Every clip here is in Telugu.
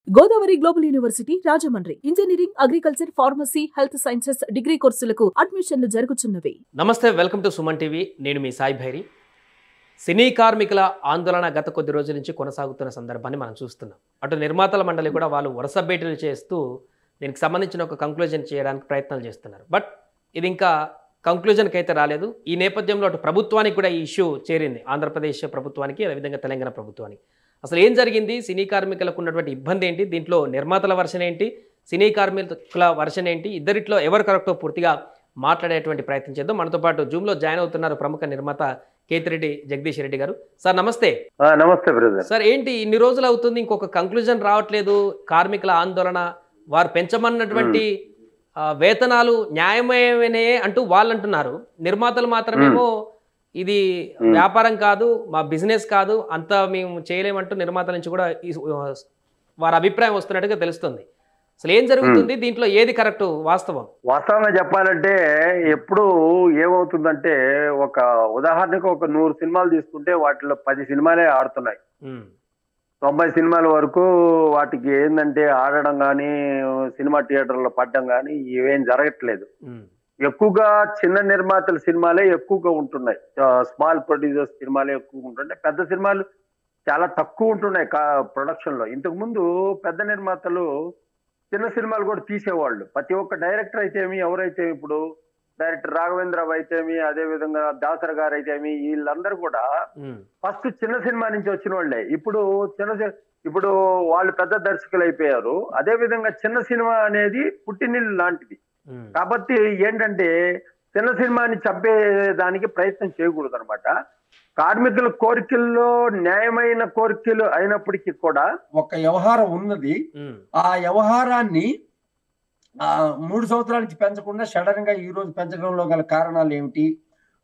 Godavari global university Rajahmundry engineering, agriculture, pharmacy, health sciences degree కోర్సులకు అడ్మిషన్లు జరుగుతున్నవి. నమస్తే, వెల్కమ్ టు సుమన్ టీవీ. నేను మీ సాయి భైరి. సినీ కార్మికుల ఆందోళన గత కొద్ది రోజుల నుంచి కొనసాగుతున్న సందర్భాన్ని మనం చూస్తున్నాం. అటు నిర్మాతల మండలి కూడా వాళ్ళు వరుస భేటీలు చేస్తూ దీనికి సంబంధించిన ఒక కంక్లూజన్ చేయడానికి ప్రయత్నాలు చేస్తున్నారు. బట్ ఇది ఇంకా కంక్లూజన్కి అయితే రాలేదు. ఈ నేపథ్యంలో అటు ప్రభుత్వానికి కూడా ఈ ఇష్యూ చేరింది, ఆంధ్రప్రదేశ్ ప్రభుత్వానికి, అదేవిధంగా తెలంగాణ ప్రభుత్వానికి. అసలు ఏం జరిగింది, సినీ కార్మికులకు ఉన్నటువంటి ఇబ్బంది ఏంటి, దీంట్లో నిర్మాతల వర్షన్ ఏంటి, సినీ కార్మికుల వర్షన్ ఏంటి, ఇద్దరిట్లో ఎవరు కరెక్టో పూర్తిగా మాట్లాడేటువంటి ప్రయత్నం చేద్దాం. మనతో పాటు జూమ్లో జాయిన్ అవుతున్నారు ప్రముఖ నిర్మాత కేతిరెడ్డి జగదీష్ రెడ్డి గారు. సార్ నమస్తే. నమస్తే బ్రదర్. సార్ ఏంటి ఇన్ని రోజులు అవుతుంది, ఇంకొక కంక్లూజన్ రావట్లేదు, కార్మికుల ఆందోళన, వారు పెంచమన్నటువంటి వేతనాలు న్యాయమేనే అంటూ వాళ్ళు అంటున్నారు. నిర్మాతలు మాత్రమేమో ఇది వ్యాపారం కాదు, మా బిజినెస్ కాదు, అంతా మేము చేయలేమంటూ నిర్మాతల నుంచి కూడా వారి అభిప్రాయం వస్తున్నట్టుగా తెలుస్తుంది. అసలు ఏం జరుగుతుంది, దీంట్లో ఏది కరెక్ట్, వాస్తవంగా చెప్పాలంటే ఎప్పుడు ఏమవుతుందంటే, ఒక ఉదాహరణకు ఒక 100 సినిమాలు తీసుకుంటే వాటిలో 10 సినిమాలే ఆడుతున్నాయి. 90 సినిమాల వరకు వాటికి ఏంటంటే ఆడడం కానీ, సినిమా థియేటర్లో పడడం కానీ ఇవేం జరగట్లేదు. ఎక్కువగా చిన్న నిర్మాతల సినిమాలే ఎక్కువగా ఉంటున్నాయి, స్మాల్ ప్రొడ్యూసర్స్ సినిమాలే ఎక్కువగా ఉంటున్నాయి. పెద్ద సినిమాలు చాలా తక్కువ ఉంటున్నాయి ప్రొడక్షన్ లో. ఇంతకు ముందు పెద్ద నిర్మాతలు చిన్న సినిమాలు కూడా తీసేవాళ్ళు. ప్రతి ఒక్క డైరెక్టర్ అయితేమి, ఎవరైతే ఇప్పుడు డైరెక్టర్ రాఘవేంద్రరావు అయితేమి, అదే విధంగా దాసర్ గారు అయితేమి, వీళ్ళందరూ కూడా ఫస్ట్ చిన్న సినిమా నుంచి వచ్చిన వాళ్ళే. ఇప్పుడు వాళ్ళు పెద్ద దర్శకులు అయిపోయారు. అదే విధంగా చిన్న సినిమా అనేది పుట్టినిల్లు లాంటిది. కాబట్టి ఏంటంటే చిన్న సినిమాని చంపేదానికి ప్రయత్నం చేయకూడదు అనమాట. కార్మికుల కోరికల్లో న్యాయమైన కోరికలు అయినప్పటికీ కూడా ఒక వ్యవహారం ఉన్నది. ఆ వ్యవహారాన్ని 3 సంవత్సరాల నుంచి పెంచకుండా సడన్ గా ఈ రోజు పెంచడంలో గల కారణాలు ఏమిటి,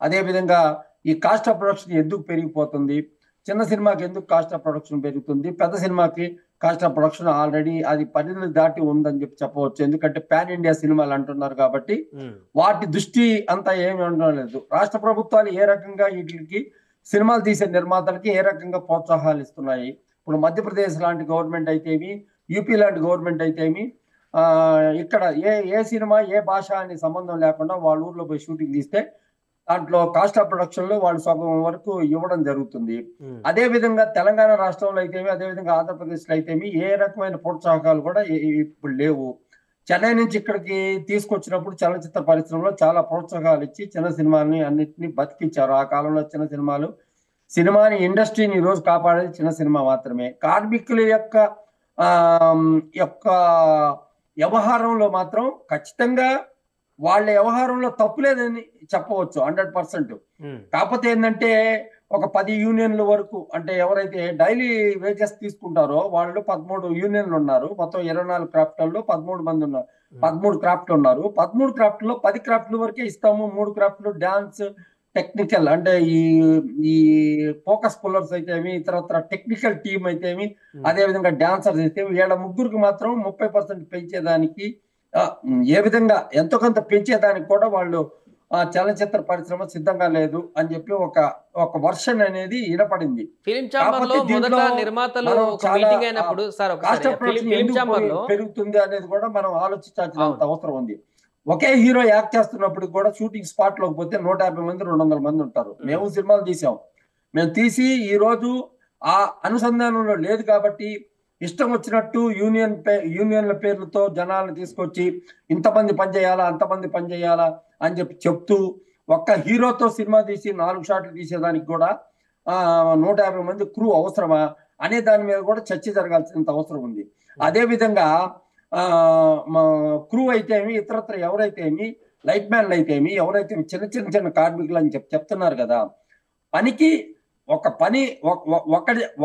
అదే విధంగా ఈ కాస్ట్ ఆఫ్ ప్రొడక్షన్ ఎందుకు పెరిగిపోతుంది, చిన్న సినిమాకి ఎందుకు కాస్ట్ ఆఫ్ ప్రొడక్షన్ పెరుగుతుంది, పెద్ద సినిమాకి కాస్ట్ ఆఫ్ ప్రొడక్షన్ ఆల్రెడీ అది పరిధిని దాటి ఉందని చెప్పవచ్చు. ఎందుకంటే పాన్ ఇండియా సినిమాలు అంటున్నారు కాబట్టి వాటి దృష్టి అంతా ఏమి ఉండడం లేదు. రాష్ట్ర ప్రభుత్వాలు ఏ రకంగా వీటికి సినిమాలు తీసే నిర్మాతలకి ఏ రకంగా ప్రోత్సాహాలు ఇస్తున్నాయి. ఇప్పుడు మధ్యప్రదేశ్ లాంటి గవర్నమెంట్ అయితేమి, యూపీ లాంటి గవర్నమెంట్ అయితేమి, ఇక్కడ ఏ సినిమా ఏ భాష అనే సంబంధం లేకుండా వాళ్ళ ఊర్లో పోయి షూటింగ్ తీస్తే దాంట్లో కాస్ట్ ఆఫ్ ప్రొడక్షన్ లో వాళ్ళు సగం వరకు ఇవ్వడం జరుగుతుంది. అదే విధంగా తెలంగాణ రాష్ట్రంలో అయితేమి, అదే విధంగా ఆంధ్రప్రదేశ్ లో అయితేమి ఏ రకమైన ప్రోత్సాహకాలు కూడా ఇప్పుడు లేవు. చెన్నై నుంచి ఇక్కడికి తీసుకొచ్చినప్పుడు చలనచిత్ర పరిశ్రమలో చాలా ప్రోత్సాహాలు ఇచ్చి చిన్న సినిమాని అన్నిటినీ బతికించారు. ఆ కాలంలో చిన్న సినిమాని ఇండస్ట్రీని ఈ రోజు కాపాడేది చిన్న సినిమా మాత్రమే. కార్మికుల యొక్క వ్యవహారంలో మాత్రం ఖచ్చితంగా వాళ్ళ వ్యవహారంలో తప్పు లేదని చెప్పవచ్చు 100%. కాకపోతే ఏంటంటే ఒక 10 యూనియన్ల వరకు, అంటే ఎవరైతే డైలీ వేజెస్ తీసుకుంటారో వాళ్ళు 13 యూనియన్లు ఉన్నారు. మొత్తం 24 క్రాఫ్ట్లలో 13 మంది ఉన్నారు, 13 క్రాఫ్ట్లు ఉన్నారు. 13 క్రాఫ్ట్లో 10 క్రాఫ్ట్ల వరకే ఇస్తాము. 3 క్రాఫ్ట్లు డాన్స్, టెక్నికల్ అంటే ఈ ఫోకస్ పుల్లర్స్ అయితేమి, ఇతరత్ర టెక్నికల్ టీమ్ అయితేమి, అదే విధంగా డాన్సర్స్ అయితే వీళ్ళ ముగ్గురికి మాత్రం 30% పెంచేదానికి, ఏ విధంగా ఎంతో కొంత పెంచేదానికి కూడా వాళ్ళు చలనచిత్ర పరిశ్రమ సిద్ధంగా లేదు అని చెప్పి ఒక వర్షన్ అనేది వినపడింది. పెరుగుతుంది అనేది కూడా మనం ఆలోచించాల్సినంత అవసరం ఉంది. ఒకే హీరో యాక్ట్ చేస్తున్నప్పుడు కూడా షూటింగ్ స్పాట్ లోకి పోతే 150 మంది 200 మంది ఉంటారు. మేము సినిమాలు తీసాం, మేము తీసి ఈ రోజు ఆ అనుసంధానంలో లేదు కాబట్టి ఇష్టం వచ్చినట్టు యూనియన్ల పేర్లతో జనాలను తీసుకొచ్చి ఇంతమంది పనిచేయాలా, అంతమంది పనిచేయాలా అని చెప్తూ ఒక్క హీరోతో సినిమా తీసి 4 షాట్లు తీసేదానికి కూడా 150 మంది క్రూ అవసరమా అనే దాని మీద కూడా చర్చ జరగాల్సినంత అవసరం ఉంది. అదే విధంగా క్రూ అయితేమి, ఇతరత్ర ఎవరైతేమి, లైట్ మ్యాన్లు అయితేమి, ఎవరైతే చిన్న కార్మికులు అని చెప్తున్నారు కదా, పనికి ఒక పని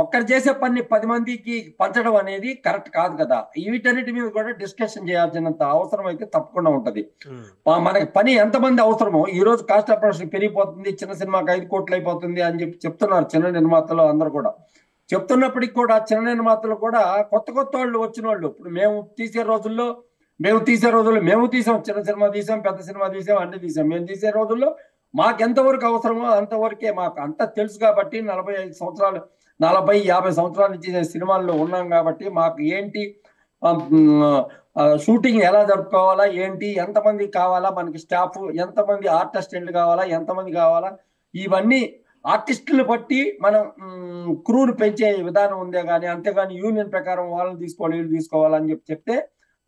ఒక్కరు చేసే పని 10 మందికి పంచడం అనేది కరెక్ట్ కాదు కదా. వీటన్నిటి మీద కూడా డిస్కషన్ చేయాల్సినంత అవసరం అయితే తప్పకుండా ఉంటది. మనకి పని ఎంతమంది అవసరమో, ఈ రోజు కాస్ట్ ఆఫ్ ప్రొడక్షన్ పెరిగిపోతుంది, చిన్న సినిమాకి 5 కోట్లు అయిపోతుంది అని చెప్తున్నారు చిన్న నిర్మాతలు అందరూ కూడా. చెప్తున్నప్పటికి కూడా చిన్న నిర్మాతలు కూడా కొత్త వాళ్ళు వచ్చిన వాళ్ళు, ఇప్పుడు మేము తీసే రోజుల్లో మేము తీసాం, చిన్న సినిమా తీసాం, పెద్ద సినిమా తీసాం, అన్ని తీసాం. మేము తీసే రోజుల్లో మాకు ఎంతవరకు అవసరమో అంతవరకే మాకు అంత తెలుసు కాబట్టి 45 సంవత్సరాలు 40-50 సంవత్సరాల నుంచి సినిమాల్లో ఉన్నాం కాబట్టి మాకు ఏంటి షూటింగ్ ఎలా జరుపుకోవాలా, ఏంటి, ఎంతమంది కావాలా, మనకి స్టాఫ్ ఎంతమంది ఆర్టిస్టులు కావాలా, ఎంతమంది కావాలా, ఇవన్నీ ఆర్టిస్టులు బట్టి మనం క్రూను పెంచే విధానం ఉందే కానీ, అంతేగాని యూనియన్ ప్రకారం వాళ్ళని తీసుకోవాలి వీళ్ళు తీసుకోవాలని చెప్తే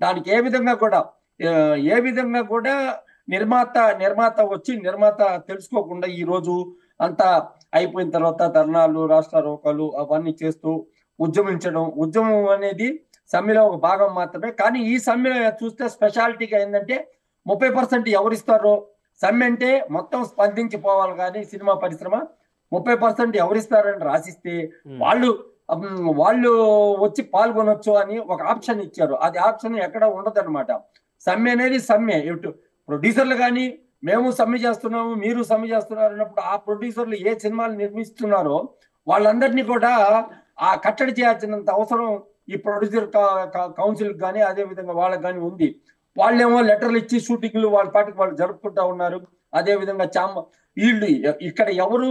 దానికి ఏ విధంగా కూడా నిర్మాత వచ్చి నిర్మాత తెలుసుకోకుండా ఈ రోజు అంతా అయిపోయిన తర్వాత ధర్నాలు, రాష్ట్ర రోకాలు అవన్నీ చేస్తూ ఉద్యమం అనేది సమ్మెలో ఒక భాగం మాత్రమే. కానీ ఈ సమ్మె చూస్తే స్పెషాలిటీగా ఏంటంటే 30% ఎవరిస్తారో, సమ్మె అంటే మొత్తం స్పందించిపోవాలి, కానీ సినిమా పరిశ్రమ 30% ఎవరిస్తారని రాసిస్తే వాళ్ళు వచ్చి పాల్గొనొచ్చు అని ఒక ఆప్షన్ ఇచ్చారు. అది ఆప్షన్ ఎక్కడ ఉండదన్నమాట. సమ్మె అనేది సమ్మె, ప్రొడ్యూసర్లు కానీ మేము సమ్మె చేస్తున్నాము, మీరు సమ్మె చేస్తున్నారు అన్నప్పుడు ఆ ప్రొడ్యూసర్లు ఏ సినిమాలు నిర్మిస్తున్నారో వాళ్ళందరినీ కూడా ఆ కట్టడి చేయాల్సినంత అవసరం ఈ ప్రొడ్యూసర్ కౌన్సిల్ కానీ అదే విధంగా వాళ్ళకి కానీ ఉంది. వాళ్ళేమో లెటర్లు ఇచ్చి షూటింగ్లు వాళ్ళ పాటికి వాళ్ళు జరుపుకుంటా ఉన్నారు. అదే విధంగా వీళ్ళు ఇక్కడ ఎవరు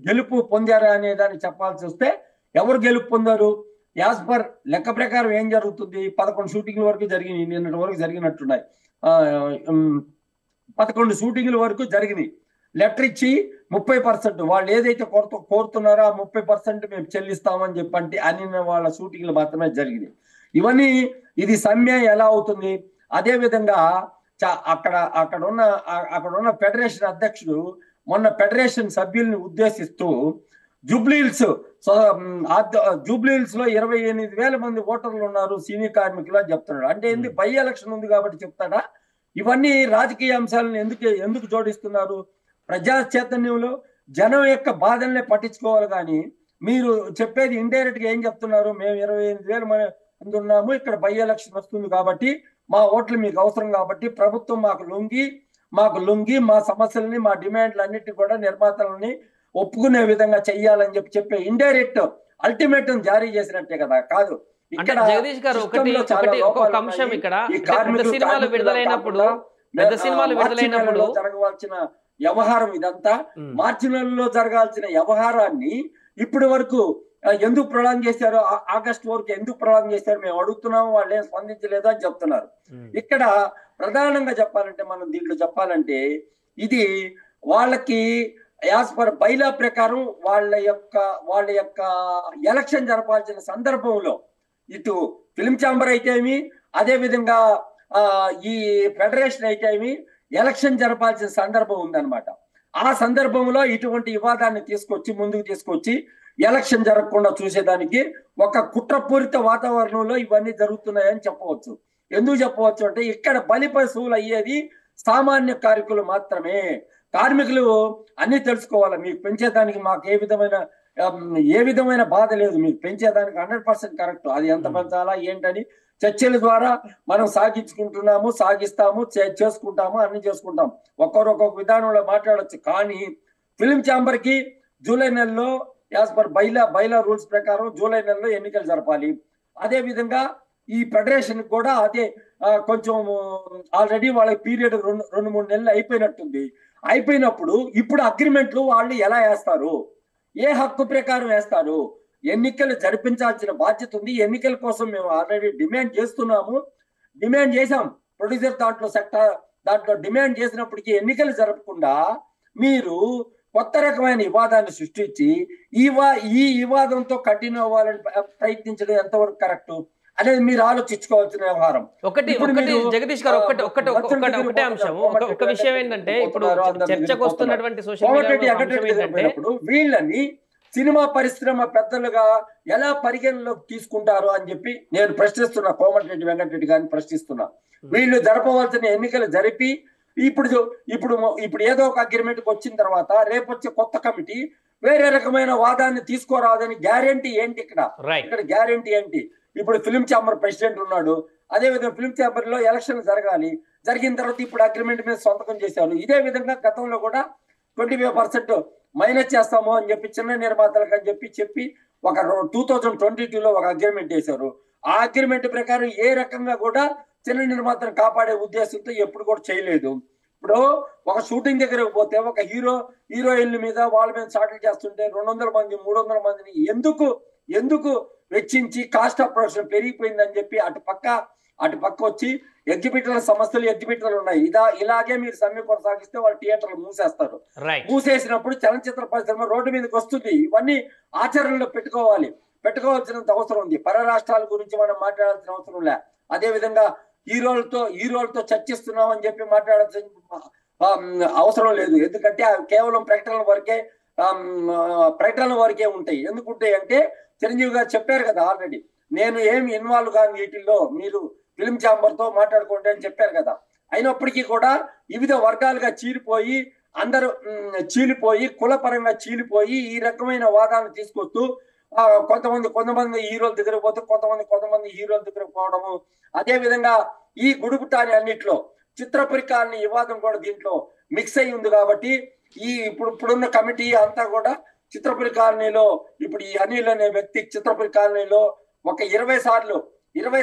గెలుపు పొందారా అనే దాన్ని చెప్పాల్సి వస్తే ఎవరు గెలుపు పొందారు, యాజ్ పర్ లెక్క ప్రకారం ఏం జరుగుతుంది, 11 షూటింగ్ల వరకు జరిగినాయి, నిన్నటి వరకు జరిగినట్టున్నాయి, 11 షూటింగ్ల వరకు జరిగినాయి. లెటర్ ఇచ్చి 30% వాళ్ళు ఏదైతే కోరుతున్నారో ఆ 30% మేము చెల్లిస్తామని చెప్పంటే అని వాళ్ళ షూటింగ్లు మాత్రమే జరిగినాయి. ఇది సమ్మె ఎలా అవుతుంది? అదే విధంగా అక్కడ ఉన్న ఫెడరేషన్ అధ్యక్షుడు మొన్న ఫెడరేషన్ సభ్యుల్ని ఉద్దేశిస్తూ జూబ్లీహిల్స్ లో 28,000 మంది ఓటర్లు ఉన్నారు సినీ కార్మికులు అని చెప్తున్నాడు. అంటే ఏంది, బై ఎలక్షన్ ఉంది కాబట్టి చెప్తాడా? ఇవన్నీ రాజకీయ అంశాలను ఎందుకు జోడిస్తున్నారు? ప్రజా చైతన్యంలో జనం యొక్క బాధల్ని పట్టించుకోవాలి, కానీ మీరు చెప్పేది ఇండైరెక్ట్ గా ఏం చెప్తున్నారు? మేము 28,000 మంది ఉన్నాము, ఇక్కడ బై ఎలక్షన్ వస్తుంది కాబట్టి మా ఓట్లు మీకు అవసరం కాబట్టి ప్రభుత్వం మాకు లొంగి మా సమస్యలని, మా డిమాండ్లు అన్నిటి కూడా నిర్మాతలని ఒప్పుకునే విధంగా చెయ్యాలని చెప్పే ఇండైరెక్ట్ అల్టిమేటం జారీ చేసినట్టే కదా. కాదు, ఇక్కడ జగదీష్ గారు ఒక అంశం, ఇక్కడ పెద్ద సినిమాలు విడుదలైనప్పుడు జరగవలసిన వ్యవహారం ఇదంతా మార్చి నెలలో జరగాల్సిన వ్యవహారాన్ని ఇప్పటి వరకు ఎందుకు ప్రొలాంగ్ చేశారు, ఆగస్టు వరకు ఎందుకు ప్రొలాంగ్ చేశారు మేము అడుగుతున్నాము, వాళ్ళు ఏం స్పందించలేదు అని చెప్తున్నారు. ఇక్కడ ప్రధానంగా చెప్పాలంటే, మనం దీంట్లో చెప్పాలంటే ఇది వాళ్ళకి యాజ్ పర్ బైలా ప్రకారం వాళ్ళ యొక్క ఎలక్షన్ జరపాల్సిన సందర్భంలో ఇటు ఫిల్మ్ ఛాంబర్ అయితేమి, అదే విధంగా ఈ ఫెడరేషన్ అయితేమి ఎలక్షన్ జరపాల్సిన సందర్భం ఉందన్నమాట. ఆ సందర్భంలో ఇటువంటి వివాదాన్ని ముందుకు తీసుకొచ్చి ఎలక్షన్ జరగకుండా చూసేదానికి ఒక కుట్రపూరిత వాతావరణంలో ఇవన్నీ జరుగుతున్నాయని చెప్పవచ్చు. ఎందుకు చెప్పవచ్చు అంటే, ఇక్కడ బలిపశువులు అయ్యేది సామాన్య కార్మికులు మాత్రమే. కార్మికులు అన్ని తెలుసుకోవాలి. మీకు పెంచేదానికి మాకు ఏ విధమైన బాధ లేదు, మీకు పెంచేదానికి 100% కరెక్ట్. అది ఎంత పెంచాలా ఏంటని చర్చల ద్వారా మనం సాగిస్తాము, చేసుకుంటాము, అన్ని చేసుకుంటాం. ఒక్కొక్క విధానంలో మాట్లాడచ్చు. కానీ ఫిల్మ్ ఛాంబర్ కి జూలై నెలలో యాజ్ పర్ బైలా రూల్స్ ప్రకారం జూలై నెలలో ఎన్నికలు జరపాలి. అదే విధంగా ఈ ఫెడరేషన్ కూడా అదే కొంచెం ఆల్రెడీ వాళ్ళ పీరియడ్ 2-3 నెలలు అయిపోయినట్టుంది. అయిపోయినప్పుడు ఇప్పుడు అగ్రిమెంట్లు వాళ్ళు ఎలా వేస్తారు, ఏ హక్కు ప్రకారం వేస్తారు? ఎన్నికలు జరిపించాల్సిన బాధ్యత ఉంది. ఎన్నికల కోసం మేము ఆల్రెడీ డిమాండ్ చేసాం. ప్రొడ్యూసర్ దాంట్లో డిమాండ్ చేసినప్పటికీ ఎన్నికలు జరపకుండా మీరు కొత్త రకమైన వివాదాన్ని సృష్టించి ఈ వివాదంతో కంటిన్యూ అవ్వాలని ప్రయత్నించడం ఎంతవరకు కరెక్ట్ అనేది మీరు ఆలోచించుకోవాల్సిన వ్యవహారం. జగదీష్ గారు ఒకటే అంశం, ఒక విషయం ఏంటంటే, ఇప్పుడు చర్చకు వస్తున్నటువంటి వీళ్ళని సినిమా పరిశ్రమ పెద్దలుగా ఎలా పరిగణలోకి తీసుకుంటారు అని చెప్పి నేను ప్రశ్నిస్తున్నా. కోమటిరెడ్డి వెంకటరెడ్డి గారిని ప్రశ్నిస్తున్నా. వీళ్ళు జరపవలసిన ఎన్నికలు జరిపి ఇప్పుడు ఏదో ఒక అగ్రిమెంట్కి వచ్చిన తర్వాత రేపు వచ్చే కొత్త కమిటీ వేరే రకమైన వాదాన్ని తీసుకోరాదని గ్యారెంటీ ఏంటి? ఇక్కడ గ్యారెంటీ ఏంటి? ఇప్పుడు ఫిల్మ్ ఛాంబర్ ప్రెసిడెంట్ ఉన్నాడు. అదే విధంగా ఫిల్మ్ ఛాంబర్ లో ఎలక్షన్ జరగాలి. జరిగిన తర్వాత ఇప్పుడు అగ్రిమెంట్ మీద సంతకం చేశారు. ఇదే విధంగా గతంలో కూడా 25% మైనస్ చేస్తాము అని చెప్పి చిన్న నిర్మాతలకు అని చెప్పి ఒక 2022లో ఒక అగ్రిమెంట్ చేశారు. ఆ అగ్రిమెంట్ ప్రకారం ఏ రకంగా కూడా చిన్న నిర్మాతను కాపాడే ఉద్దేశంతో ఎప్పుడు కూడా చేయలేదు. ఇప్పుడు ఒక షూటింగ్ దగ్గరకు పోతే ఒక హీరోయిన్ల మీద వాళ్ళ మీద షాట్లు చేస్తుంటే 200 మంది 300 మందిని ఎందుకు వెచ్చించి కాస్ట్ ఆఫ్ ప్రొడక్షన్ పెరిగిపోయిందని చెప్పి అటు పక్క వచ్చి ఎగ్జిబిటర్ల సంస్థలు ఎగ్జిబిటర్లు ఉన్నాయి. ఇలాగే మీరు సమ్మె కొనసాగిస్తే వాళ్ళు థియేటర్లు మూసేస్తారు. మూసేసినప్పుడు చలనచిత్ర పరిశ్రమ రోడ్డు మీదకి వస్తుంది. ఇవన్నీ ఆచరణలో పెట్టుకోవాల్సినంత అవసరం ఉంది. పర రాష్ట్రాల గురించి మనం మాట్లాడాల్సిన అవసరం లే. అదే విధంగా హీరోలతో చర్చిస్తున్నాం అని చెప్పి మాట్లాడాల్సిన అవసరం లేదు. ఎందుకంటే కేవలం ప్రకటనల వరకే ఉంటాయి. ఎందుకుంటాయి అంటే చిరంజీవి గారు చెప్పారు కదా ఆల్రెడీ, నేను ఏమి ఇన్వాల్వ్ కాని వీటిల్లో మీరు ఫిల్మ్ ఛాంబర్ తో మాట్లాడుకోండి అని చెప్పారు కదా. అయినప్పటికీ కూడా వివిధ వర్గాలుగా చీలిపోయి కులపరంగా చీలిపోయి ఈ రకమైన వాదాలను తీసుకొస్తూ కొంతమంది హీరోల దగ్గర పోతే కొంతమంది హీరోల దగ్గర పోవడము. అదే విధంగా ఈ గుడుగుటాని అన్నిట్లో చిత్రపురి కాలనీ వివాదం కూడా దీంట్లో మిక్స్ అయి ఉంది. కాబట్టి ఇప్పుడున్న కమిటీ అంతా కూడా చిత్రపురి కాలనీలో ఇప్పుడు ఈ అనిల్ అనే వ్యక్తి చిత్రపురి కాలనీలో ఒక 20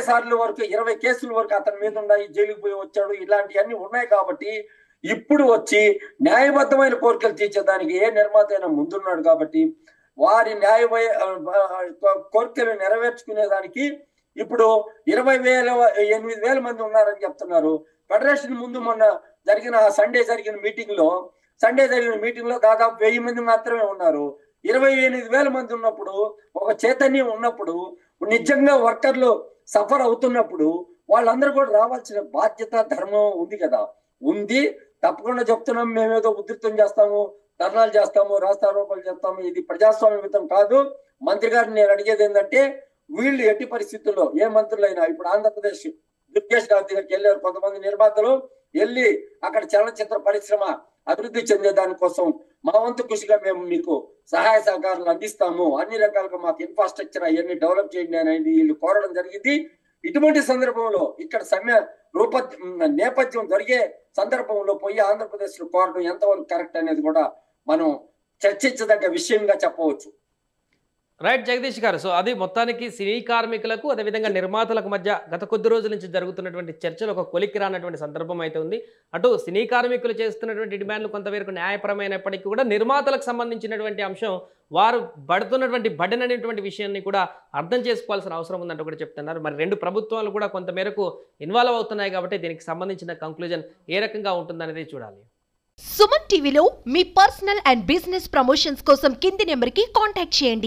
సార్లు వరకు 20 కేసుల వరకు అతని మీద ఉన్నాయి, జైలుకు పోయి వచ్చాడు, ఇలాంటివన్నీ ఉన్నాయి. కాబట్టి ఇప్పుడు వచ్చి న్యాయబద్ధమైన కోరికలు తీర్చేదానికి ఏ నిర్మాత అయినా ముందున్నాడు. కాబట్టి వారి కోరికలు నెరవేర్చుకునేదానికి ఇప్పుడు 8,000 మంది ఉన్నారని చెప్తున్నారు. ఫెడరేషన్ ముందు మొన్న సండే జరిగిన మీటింగ్ లో దాదాపు 1000 మంది మాత్రమే ఉన్నారు. 28,000 మంది ఉన్నప్పుడు, ఒక చైతన్యం ఉన్నప్పుడు, నిజంగా వర్కర్లు సఫర్ అవుతున్నప్పుడు వాళ్ళందరూ కూడా రావాల్సిన బాధ్యత ధర్మం ఉంది కదా. తప్పకుండా చెప్తున్నాం. మేమేదో ఉధృతం చేస్తాము, ధర్నాలు చేస్తాము, రాస్తారోపణలు చేస్తాము, ఇది ప్రజాస్వామ్యయుతం కాదు. మంత్రి గారిని నేను అడిగేది ఏంటంటే, వీళ్ళు ఎట్టి పరిస్థితుల్లో ఏ మంత్రులైనా ఇప్పుడు ఆంధ్రప్రదేశ్ దుర్గేష్ గారి దగ్గరికి వెళ్ళారు కొంతమంది నిర్మాతలు, వెళ్ళి అక్కడ చలనచిత్ర పరిశ్రమ అభివృద్ధి చెందే దానికోసం మా వంతు కృషిగా మేము మీకు సహాయ సహకారాలు అందిస్తాము, అన్ని రకాలుగా మాకు ఇన్ఫ్రాస్ట్రక్చర్ అవన్నీ డెవలప్ చేయండి అనేది వీళ్ళు కోరడం జరిగింది. ఇటువంటి సందర్భంలో ఇక్కడ సమ్మె నేపథ్యం జరిగే సందర్భంలో పోయి ఆంధ్రప్రదేశ్ లో కోరడం ఎంతవరకు కరెక్ట్ అనేది కూడా మనం చర్చించదగ్గ విషయంగా చెప్పవచ్చు. రైట్ జగదీష్ గారు, సో అది మొత్తానికి సినీ కార్మికులకు అదేవిధంగా నిర్మాతలకు మధ్య గత కొద్ది రోజుల నుంచి జరుగుతున్నటువంటి చర్చలు ఒక కొలిక్కి రానటువంటి సందర్భం అయితే ఉంది. అటు సినీ కార్మికులు చేస్తున్నటువంటి డిమాండ్లు కొంతవరకు న్యాయపరమైనప్పటికీ కూడా నిర్మాతలకు సంబంధించినటువంటి అంశం వారు పడుతున్నటువంటి బర్డెన్ అనేటువంటి విషయాన్ని కూడా అర్థం చేసుకోవాల్సిన అవసరం ఉందంటూ కూడా చెప్తున్నారు. మరి రెండు ప్రభుత్వాలు కూడా కొంతమేరకు ఇన్వాల్వ్ అవుతున్నాయి కాబట్టి దీనికి సంబంధించిన కంక్లూజన్ ఏ రకంగా ఉంటుందనేది చూడాలి. సుమన్ టీవీలో మీ పర్సనల్ అండ్ బిజినెస్ ప్రమోషన్స్ కోసం కింది నెంబర్కి కాంటాక్ట్ చేయండి.